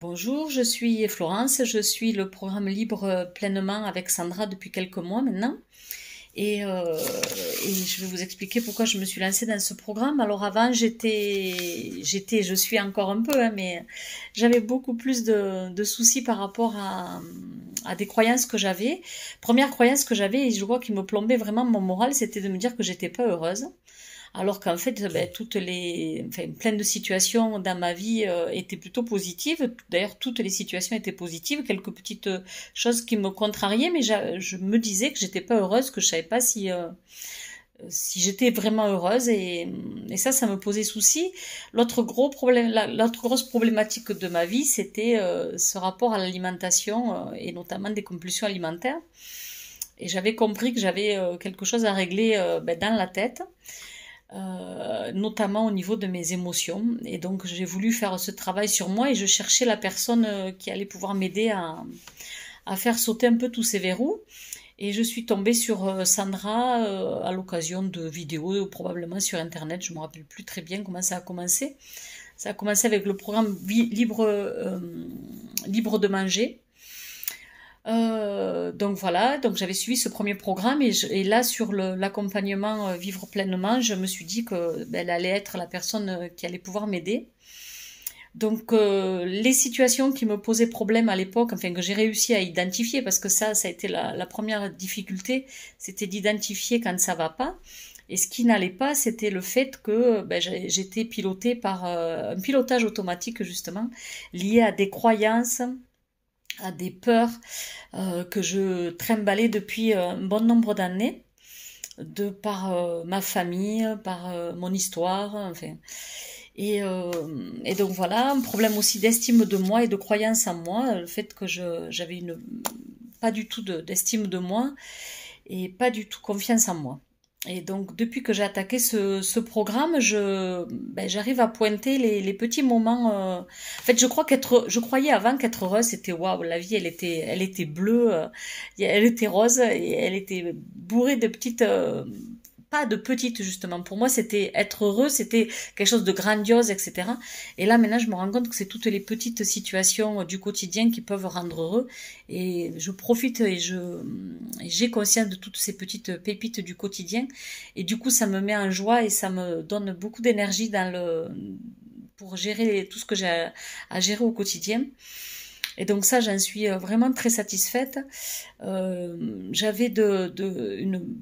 Bonjour, je suis Florence, je suis le programme Libre pleinement avec Sandra depuis quelques mois maintenant. Et, euh, et je vais vous expliquer pourquoi je me suis lancée dans ce programme. Alors avant, je suis encore un peu, hein, mais j'avais beaucoup plus de soucis par rapport à des croyances que j'avais. Première croyance que j'avais, et je vois qui me plombait vraiment mon moral, c'était de me dire que j'étais pas heureuse. Alors qu'en fait, ben, plein de situations dans ma vie étaient plutôt positives. D'ailleurs, toutes les situations étaient positives. Quelques petites choses qui me contrariaient, mais je me disais que j'étais pas heureuse, que je savais pas si j'étais vraiment heureuse, et ça me posait souci. L'autre grosse problématique de ma vie, c'était ce rapport à l'alimentation et notamment des compulsions alimentaires. Et j'avais compris que j'avais quelque chose à régler ben, dans la tête, notamment au niveau de mes émotions. Et donc j'ai voulu faire ce travail sur moi et je cherchais la personne qui allait pouvoir m'aider à faire sauter un peu tous ces verrous. Et je suis tombée sur Sandra à l'occasion de vidéos, probablement sur Internet. Je me rappelle plus très bien comment ça a commencé. Ça a commencé avec le programme Libre de manger. Donc voilà, donc j'avais suivi ce premier programme et là sur l'accompagnement Vivre pleinement, je me suis dit que ben, elle allait être la personne qui allait pouvoir m'aider. Donc les situations qui me posaient problème à l'époque, enfin que j'ai réussi à identifier, parce que ça a été la première difficulté, c'était d'identifier quand ça va pas. Et ce qui n'allait pas, c'était le fait que ben, j'étais pilotée par un pilotage automatique justement, lié à des croyances, à des peurs que je trimballais depuis un bon nombre d'années, de par ma famille, par mon histoire, enfin. Et donc voilà, un problème aussi d'estime de moi et de croyance en moi, le fait que j'avais pas du tout d'estime de moi et pas du tout confiance en moi. Et donc, depuis que j'ai attaqué ce programme, ben, j'arrive à pointer les petits moments. En fait, je croyais avant qu'être heureuse, c'était waouh, la vie, elle était bleue, elle était rose et elle était bourrée de petites, pas de petites justement. Pour moi, c'était être heureux, c'était quelque chose de grandiose, etc. Et là, maintenant, je me rends compte que c'est toutes les petites situations du quotidien qui peuvent rendre heureux. Et je profite et j'ai conscience de toutes ces petites pépites du quotidien. Et du coup, ça me met en joie et ça me donne beaucoup d'énergie pour gérer tout ce que j'ai à gérer au quotidien. Et donc ça, j'en suis vraiment très satisfaite. J'avais une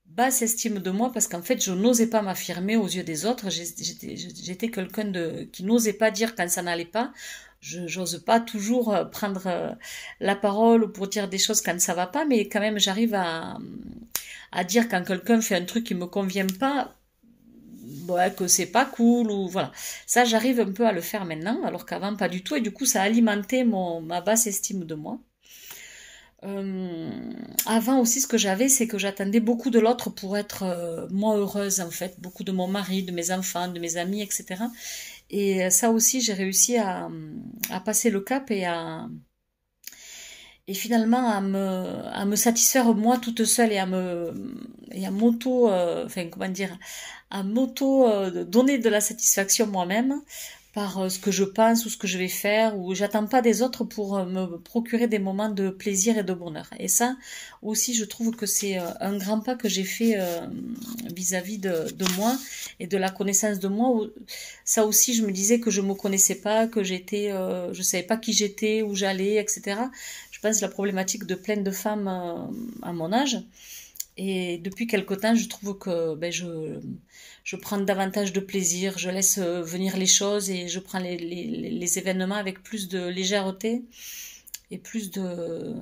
basse estime de moi parce qu'en fait, je n'osais pas m'affirmer aux yeux des autres. J'étais quelqu'un qui n'osait pas dire quand ça n'allait pas. J'ose pas toujours prendre la parole pour dire des choses quand ça va pas, mais quand même, j'arrive à dire quand quelqu'un fait un truc qui me convient pas, ouais, que c'est pas cool ou voilà. Ça, j'arrive un peu à le faire maintenant, alors qu'avant pas du tout. Et du coup, ça a alimenté ma basse estime de moi. Euh, Avant aussi, ce que j'avais, c'est que j'attendais beaucoup de l'autre pour être moi heureuse en fait, beaucoup de mon mari, de mes enfants, de mes amis, etc. Et ça aussi, j'ai réussi à passer le cap et finalement à me satisfaire moi toute seule et à m'auto, enfin comment dire, à m'auto donner de la satisfaction moi-même par ce que je pense ou ce que je vais faire, ou j'attends pas des autres pour me procurer des moments de plaisir et de bonheur. Et ça aussi, je trouve que c'est un grand pas que j'ai fait vis-à-vis de moi et de la connaissance de moi. Ça aussi, je me disais que je me connaissais pas, que je savais pas qui j'étais, où j'allais, etc. Je pense la problématique de plein de femmes à mon âge. Et depuis quelque temps, je trouve que ben, je prends davantage de plaisir, je laisse venir les choses et je prends les événements avec plus de légèreté et plus de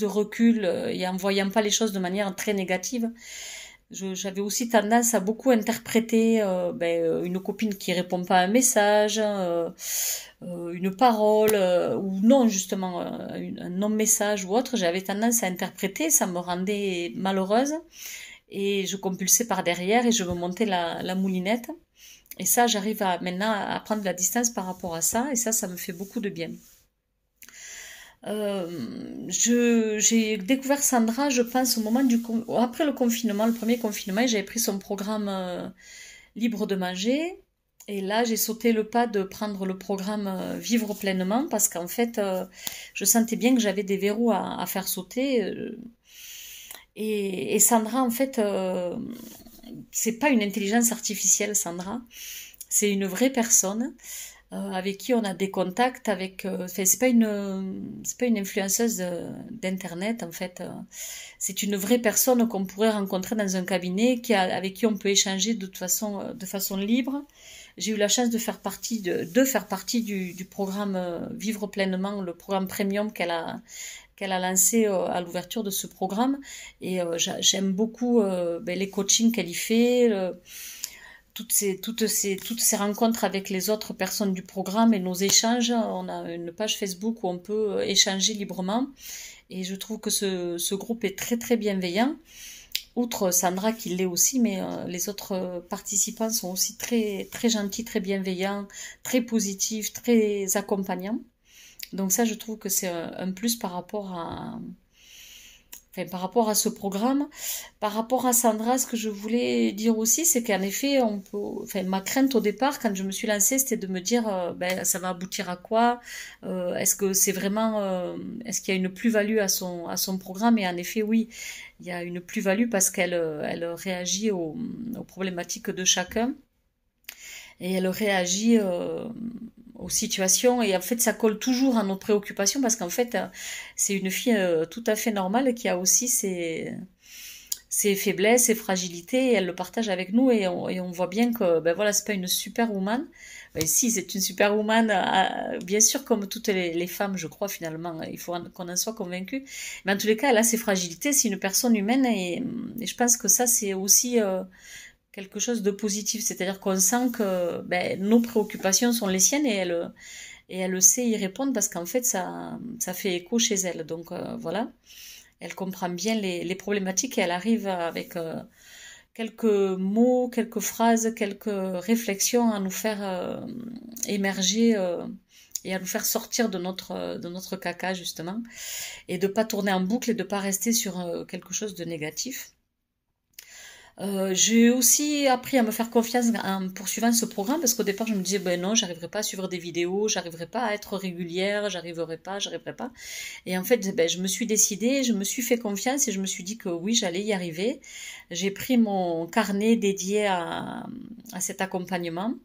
recul et en voyant pas les choses de manière très négative. J'avais aussi tendance à beaucoup interpréter une copine qui répond pas à un message, une parole ou non justement un non-message ou autre. J'avais tendance à interpréter, ça me rendait malheureuse et je compulsais par derrière et je me montais la moulinette. Et ça, j'arrive maintenant à prendre de la distance par rapport à ça et ça me fait beaucoup de bien. J'ai découvert Sandra, je pense, au moment après le confinement, le premier confinement, et j'avais pris son programme Libre de manger. Et là, j'ai sauté le pas de prendre le programme Vivre pleinement parce qu'en fait, je sentais bien que j'avais des verrous à faire sauter. Et Sandra, en fait, c'est pas une intelligence artificielle, Sandra. C'est une vraie personne avec qui on a des contacts. Enfin, c'est pas une influenceuse d'internet en fait. C'est une vraie personne qu'on pourrait rencontrer dans un cabinet avec qui on peut échanger de façon libre. J'ai eu la chance de faire partie du programme Vivre pleinement, le programme premium qu'elle a lancé à l'ouverture de ce programme. Et j'aime beaucoup les coachings qu'elle y fait, toutes ces rencontres avec les autres personnes du programme et nos échanges. On a une page Facebook où on peut échanger librement. Et je trouve que ce groupe est très très bienveillant. Outre Sandra qui l'est aussi, mais les autres participants sont aussi très très gentils, très bienveillants, très positifs, très accompagnants. Donc ça, je trouve que c'est un plus par rapport à ce programme. Par rapport à Sandra, ce que je voulais dire aussi, c'est qu'en effet, ma crainte au départ, quand je me suis lancée, c'était de me dire, ça va aboutir à quoi? Est-ce que c'est vraiment, est-ce qu'il y a une plus-value à son programme? Et en effet, oui, il y a une plus-value parce elle réagit aux problématiques de chacun et elle réagit aux situations et en fait ça colle toujours à nos préoccupations parce qu'en fait c'est une fille tout à fait normale qui a aussi ses faiblesses, ses fragilités et elle le partage avec nous et on voit bien que ben voilà c'est pas une superwoman. Ben, si c'est une superwoman, bien sûr comme toutes les femmes je crois finalement il faut qu'on en soit convaincu. Mais en tous les cas elle a ses fragilités, c'est une personne humaine et je pense que ça c'est aussi quelque chose de positif, c'est-à-dire qu'on sent que ben, nos préoccupations sont les siennes et elle sait y répondre parce qu'en fait ça fait écho chez elle. Donc voilà, elle comprend bien les problématiques et elle arrive avec quelques mots, quelques phrases, quelques réflexions à nous faire émerger et à nous faire sortir de notre caca justement et de pas tourner en boucle et de pas rester sur quelque chose de négatif. J'ai aussi appris à me faire confiance en poursuivant ce programme parce qu'au départ je me disais ben non j'arriverai pas à suivre des vidéos, j'arriverai pas à être régulière, j'arriverai pas. Et en fait ben, je me suis décidée, je me suis fait confiance et je me suis dit que oui j'allais y arriver. J'ai pris mon carnet dédié à cet accompagnement.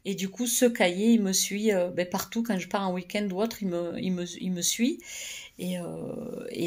Et du coup, ce cahier, il me suit ben, partout quand je pars en week-end ou autre, il me suit. Et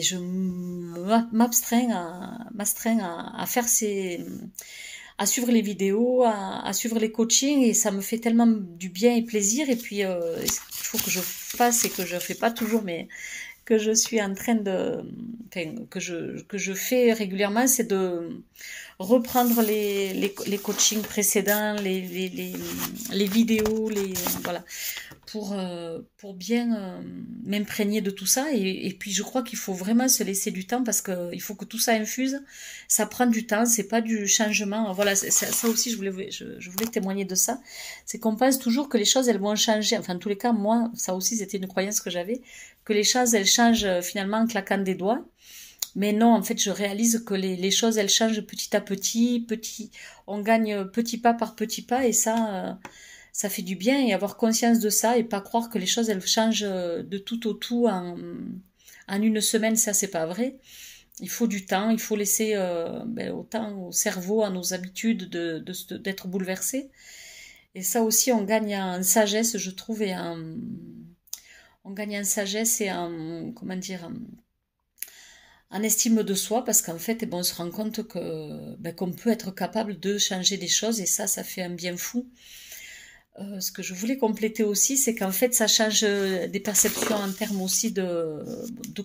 je m'astreins à faire à suivre les vidéos, à suivre les coachings et ça me fait tellement du bien et plaisir. Et puis, il faut que je fasse et que je fais pas toujours, mais que je suis en train enfin, que je fais régulièrement, c'est de reprendre les coachings précédents, les vidéos, voilà, pour bien m'imprégner de tout ça. Et puis je crois qu'il faut vraiment se laisser du temps parce que il faut que tout ça infuse. Ça prend du temps, c'est pas du changement. Voilà, ça aussi je voulais témoigner de ça. C'est qu'on pense toujours que les choses elles vont changer. Enfin, en tous les cas, moi, ça aussi c'était une croyance que j'avais, que les choses elles changent finalement en claquant des doigts. Mais non, en fait, je réalise que les choses, elles changent petit à petit, on gagne petit pas par petit pas, et ça fait du bien, et avoir conscience de ça, et pas croire que les choses, elles changent de tout au tout en une semaine, ça, c'est pas vrai. Il faut du temps, il faut laisser autant au cerveau, à nos habitudes d'être bouleversé. Et ça aussi, on gagne en sagesse, je trouve, on gagne en sagesse et en, comment dire, en estime de soi parce qu'en fait, eh ben, on se rend compte que qu'on peut être capable de changer des choses et ça fait un bien fou. Ce que je voulais compléter aussi, c'est qu'en fait, ça change des perceptions en termes aussi de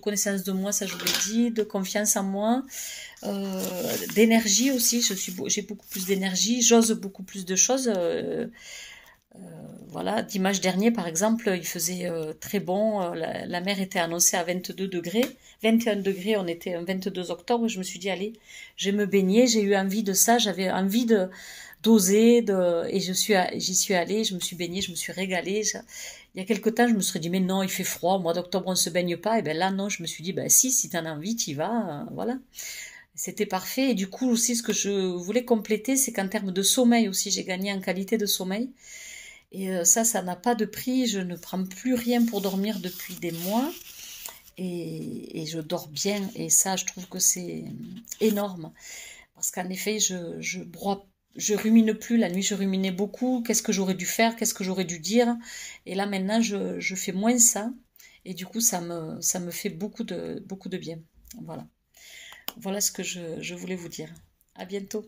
connaissance de moi, ça je vous l'ai dit, de confiance en moi, d'énergie aussi. J'ai beaucoup plus d'énergie, j'ose beaucoup plus de choses. Voilà, dimanche dernier, par exemple, il faisait très bon. La mer était annoncée à 22 degrés. 21 degrés, on était un 22 octobre. Je me suis dit, allez, je vais me baigner. J'ai eu envie de ça. J'avais envie d'oser. Et j'y suis allée. Je me suis baignée. Je me suis régalée. Il y a quelque temps, je me serais dit, mais non, il fait froid. Au mois d'octobre, on ne se baigne pas. Et ben là, non, je me suis dit, ben si t'en as envie, t'y vas. Voilà. C'était parfait. Et du coup aussi, ce que je voulais compléter, c'est qu'en termes de sommeil aussi, j'ai gagné en qualité de sommeil. Et ça n'a pas de prix. Je ne prends plus rien pour dormir depuis des mois. Et je dors bien. Et ça, je trouve que c'est énorme. Parce qu'en effet, je rumine plus. La nuit, je ruminais beaucoup. Qu'est-ce que j'aurais dû faire? Qu'est-ce que j'aurais dû dire? Et là, maintenant, je fais moins ça. Et du coup, ça me fait beaucoup de bien. Voilà. Voilà ce que je voulais vous dire. À bientôt.